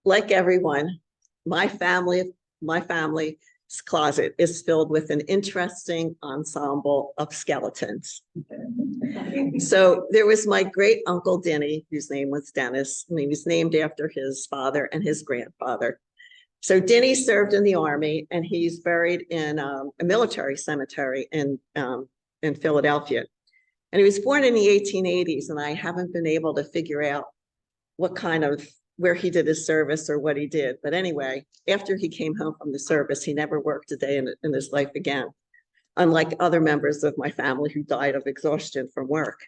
like everyone, my family's closet is filled with an interesting ensemble of skeletons. So there was my great uncle Denny, whose name was Dennis, and he was named after his father and his grandfather. So Denny served in the army, and he's buried in a military cemetery in Philadelphia. And he was born in the 1880s, and I haven't been able to figure out where he did his service or what he did. But anyway, after he came home from the service, he never worked a day in his life again, unlike other members of my family who died of exhaustion from work.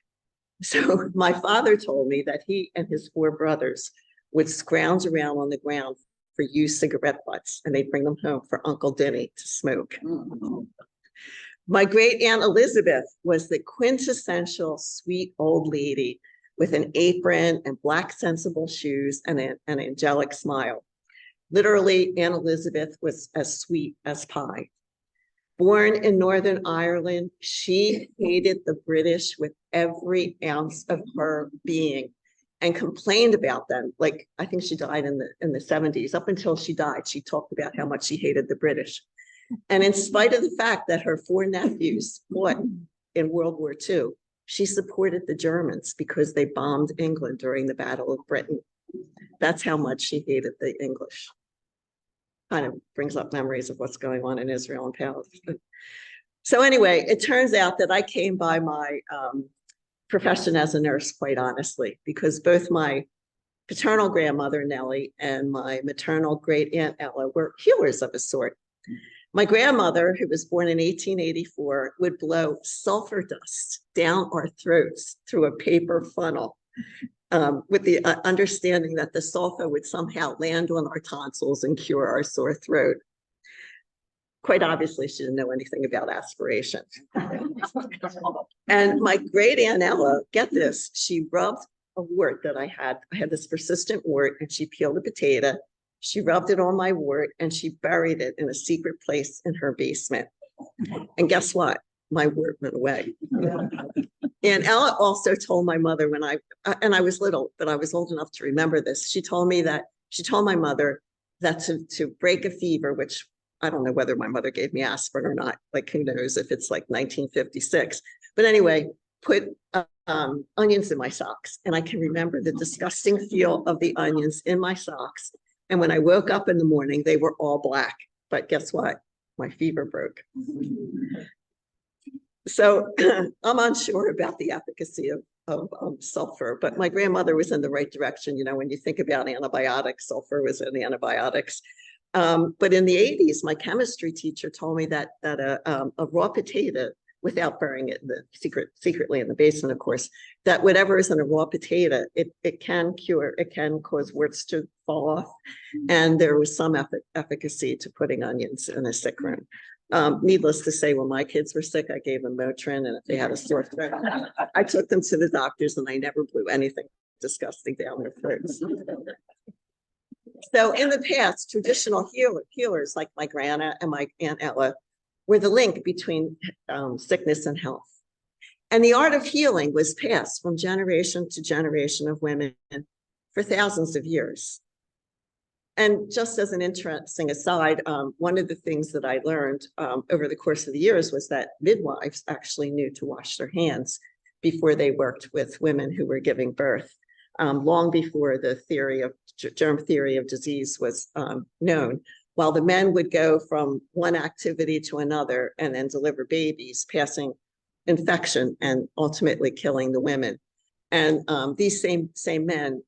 So my father told me that he and his 4 brothers would scrounge around on the ground for used cigarette butts, and they'd bring them home for Uncle Denny to smoke. My great Aunt Elizabeth was the quintessential sweet old lady with an apron and black sensible shoes and an angelic smile. Literally, Aunt Elizabeth was as sweet as pie. Born in Northern Ireland, she hated the British with every ounce of her being and complained about them. Like, I think she died in the 70s. Up until she died, she talked about how much she hated the British. And in spite of the fact that her 4 nephews fought in World War II, she supported the Germans because they bombed England during the Battle of Britain. That's how much she hated the English. Kind of brings up memories of what's going on in Israel and Palestine. So anyway, it turns out that I came by my profession as a nurse, quite honestly, because both my paternal grandmother, Nellie, and my maternal great aunt, Ella, were healers of a sort. My grandmother, who was born in 1884, would blow sulfur dust down our throats through a paper funnel with the understanding that the sulfur would somehow land on our tonsils and cure our sore throat. Quite obviously, she didn't know anything about aspiration. And my great Aunt Ella, get this, she rubbed a wart that I had. I had this persistent wart, and she peeled a potato. She rubbed it on my wart, and she buried it in a secret place in her basement. And guess what? My wart went away. And Ella also told my mother when I was little, but I was old enough to remember this. She told my mother that to break a fever, which I don't know whether my mother gave me aspirin or not, like who knows if it's like 1956. But anyway, put onions in my socks. And I can remember the disgusting feel of the onions in my socks. And when I woke up in the morning, they were all black. But guess what? My fever broke. So I'm unsure about the efficacy of sulfur, but my grandmother was in the right direction. You know, when you think about antibiotics, sulfur was in the antibiotics. But in the 80s, my chemistry teacher told me that a raw potato, without burying it secretly in the basement, of course, that whatever is in a raw potato, it can cause warts to fall off. And there was some efficacy to putting onions in a sick room. Needless to say, when my kids were sick, I gave them Motrin, and if they had a sore throat, I took them to the doctors, and I never blew anything disgusting down their throats. So in the past, traditional healers like my grandma and my Aunt Ella were the link between sickness and health. And the art of healing was passed from generation to generation of women for thousands of years. And just as an interesting aside, one of the things that I learned over the course of the years was that midwives actually knew to wash their hands before they worked with women who were giving birth, long before the germ theory of disease was known. While the men would go from one activity to another and then deliver babies, passing infection and ultimately killing the women. And these same men,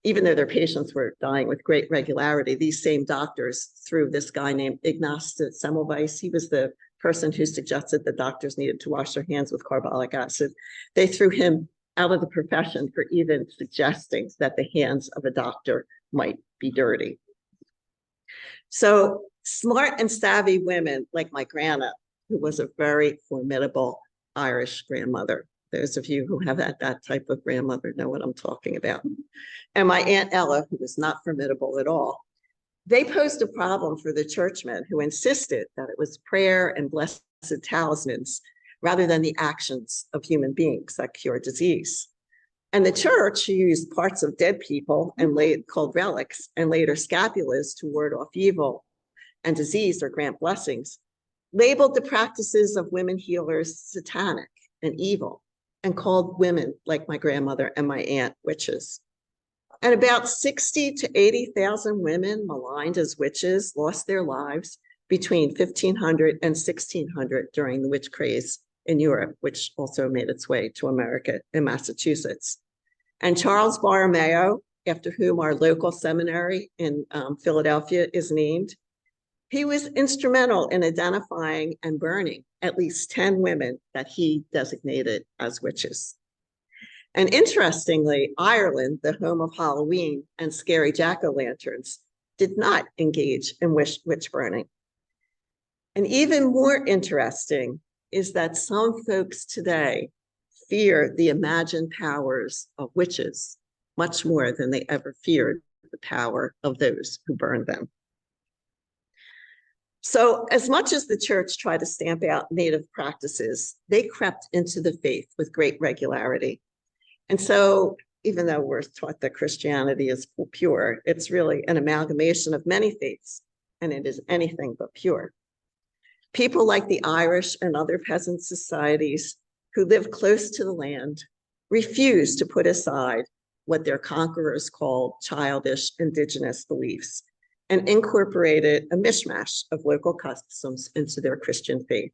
even though their patients were dying with great regularity, these same doctors, through this guy named Ignaz Semmelweis, he was the person who suggested that doctors needed to wash their hands with carbolic acid. They threw him out of the profession for even suggesting that the hands of a doctor might be dirty. So smart and savvy women like my grandma, who was a very formidable Irish grandmother. Those of you who have had that type of grandmother know what I'm talking about. And my Aunt Ella, who was not formidable at all, they posed a problem for the churchmen who insisted that it was prayer and blessed talismans rather than the actions of human beings that cure disease. And the church used parts of dead people and called relics and later scapulas to ward off evil and disease or grant blessings, labeled the practices of women healers satanic and evil, and called women like my grandmother and my aunt witches. And about 60 to 80,000 women maligned as witches lost their lives between 1500 and 1600 during the witch craze in Europe, which also made its way to America in Massachusetts. And Charles Borromeo, after whom our local seminary in Philadelphia is named, he was instrumental in identifying and burning at least 10 women that he designated as witches. And interestingly, Ireland, the home of Halloween and scary jack-o'-lanterns, did not engage in witch burning. And even more interesting is that some folks today fear the imagined powers of witches much more than they ever feared the power of those who burned them. So as much as the church tried to stamp out native practices, they crept into the faith with great regularity. And so even though we're taught that Christianity is pure, it's really an amalgamation of many faiths, and it is anything but pure. People like the Irish and other peasant societies who lived close to the land refused to put aside what their conquerors called childish indigenous beliefs and incorporated a mishmash of local customs into their Christian faith.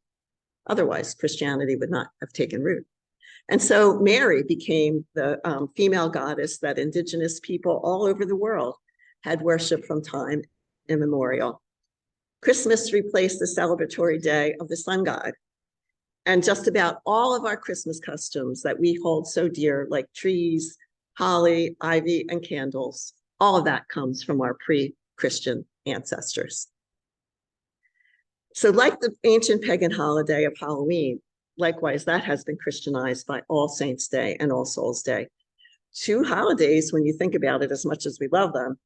Otherwise, Christianity would not have taken root. And so Mary became the female goddess that indigenous people all over the world had worshiped from time immemorial. Christmas replaced the celebratory day of the sun god. And just about all of our Christmas customs that we hold so dear, like trees, holly, ivy, and candles, all of that comes from our pre-Christian ancestors. So like the ancient pagan holiday of Halloween, likewise, that has been Christianized by All Saints' Day and All Souls' Day. Two holidays, when you think about it, as much as we love them,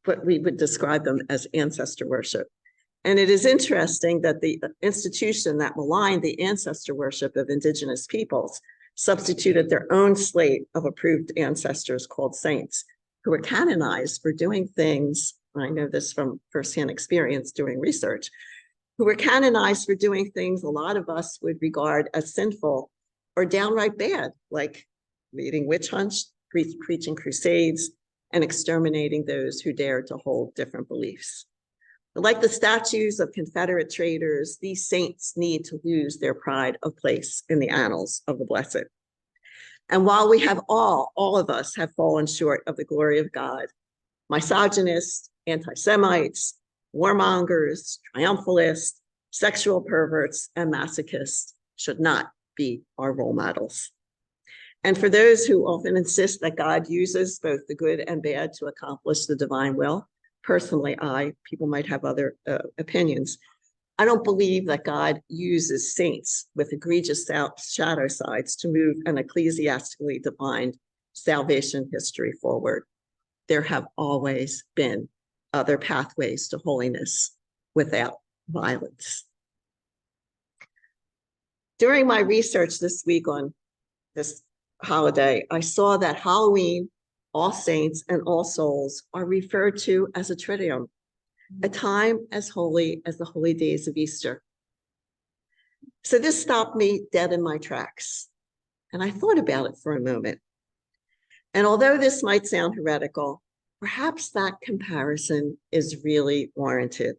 but we would describe them as ancestor worship. And it is interesting that the institution that maligned the ancestor worship of indigenous peoples substituted their own slate of approved ancestors called saints, who were canonized for doing things, I know this from firsthand experience doing research, who were canonized for doing things a lot of us would regard as sinful or downright bad, like leading witch hunts, preaching crusades, and exterminating those who dared to hold different beliefs. Like the statues of Confederate traitors, these saints need to lose their pride of place in the annals of the blessed. And while we have all of us have fallen short of the glory of God, misogynists, anti-Semites, warmongers, triumphalists, sexual perverts, and masochists should not be our role models. And for those who often insist that God uses both the good and bad to accomplish the divine will, personally, people might have other opinions. I don't believe that God uses saints with egregious shadow sides to move an ecclesiastically defined salvation history forward. There have always been other pathways to holiness without violence. During my research this week on this holiday, I saw that Halloween, All Saints, and All Souls are referred to as a triduum, a time as holy as the holy days of Easter. So this stopped me dead in my tracks, and I thought about it for a moment. And although this might sound heretical, perhaps that comparison is really warranted.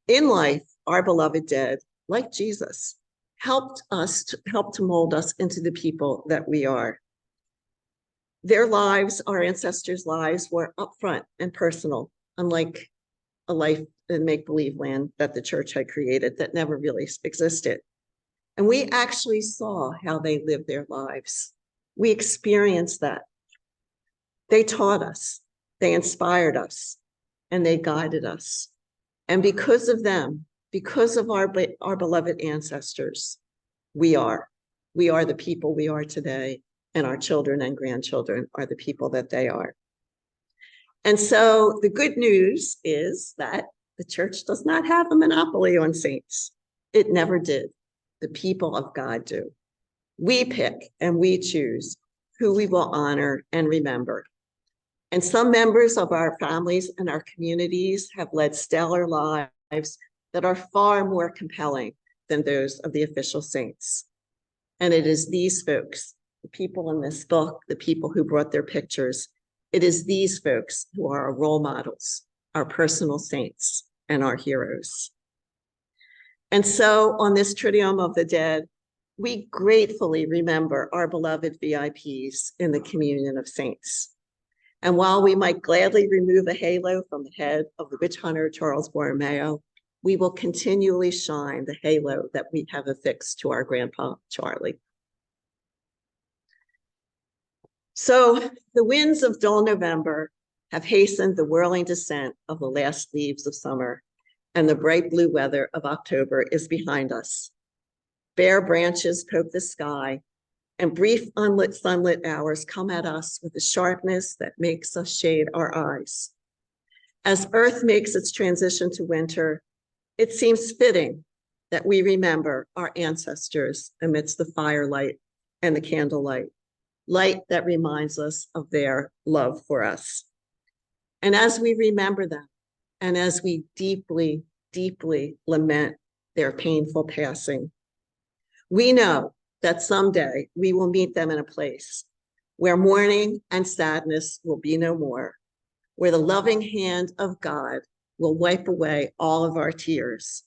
In life, our beloved dead, like Jesus, helped to mold us into the people that we are. Their lives, our ancestors' lives, were upfront and personal, unlike a life in make-believe land that the church had created that never really existed. And we actually saw how they lived their lives. We experienced that. They taught us, they inspired us, and they guided us. And because of them, because of our beloved ancestors, we are the people we are today, and our children and grandchildren are the people that they are. And so the good news is that the church does not have a monopoly on saints. It never did. The people of God do. We pick and we choose who we will honor and remember. And some members of our families and our communities have led stellar lives that are far more compelling than those of the official saints. And it is these folks, the people in this book, the people who brought their pictures, it is these folks who are our role models, our personal saints, and our heroes. And so on this Triduum of the Dead, we gratefully remember our beloved VIPs in the communion of saints. And while we might gladly remove a halo from the head of the witch hunter Charles Borromeo, we will continually shine the halo that we have affixed to our grandpa Charlie. So the winds of dull November have hastened the whirling descent of the last leaves of summer, and the bright blue weather of October is behind us. Bare branches poke the sky, and brief unlit sunlit hours come at us with a sharpness that makes us shade our eyes. As Earth makes its transition to winter, it seems fitting that we remember our ancestors amidst the firelight and the candlelight, light that reminds us of their love for us. And as we remember them, and as we deeply, deeply lament their painful passing, we know that someday we will meet them in a place where mourning and sadness will be no more, where the loving hand of God will wipe away all of our tears.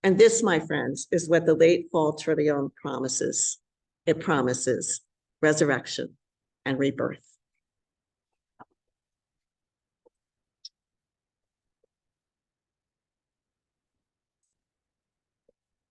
And this, my friends, is what the late fall Triduum promises. It promises resurrection and rebirth.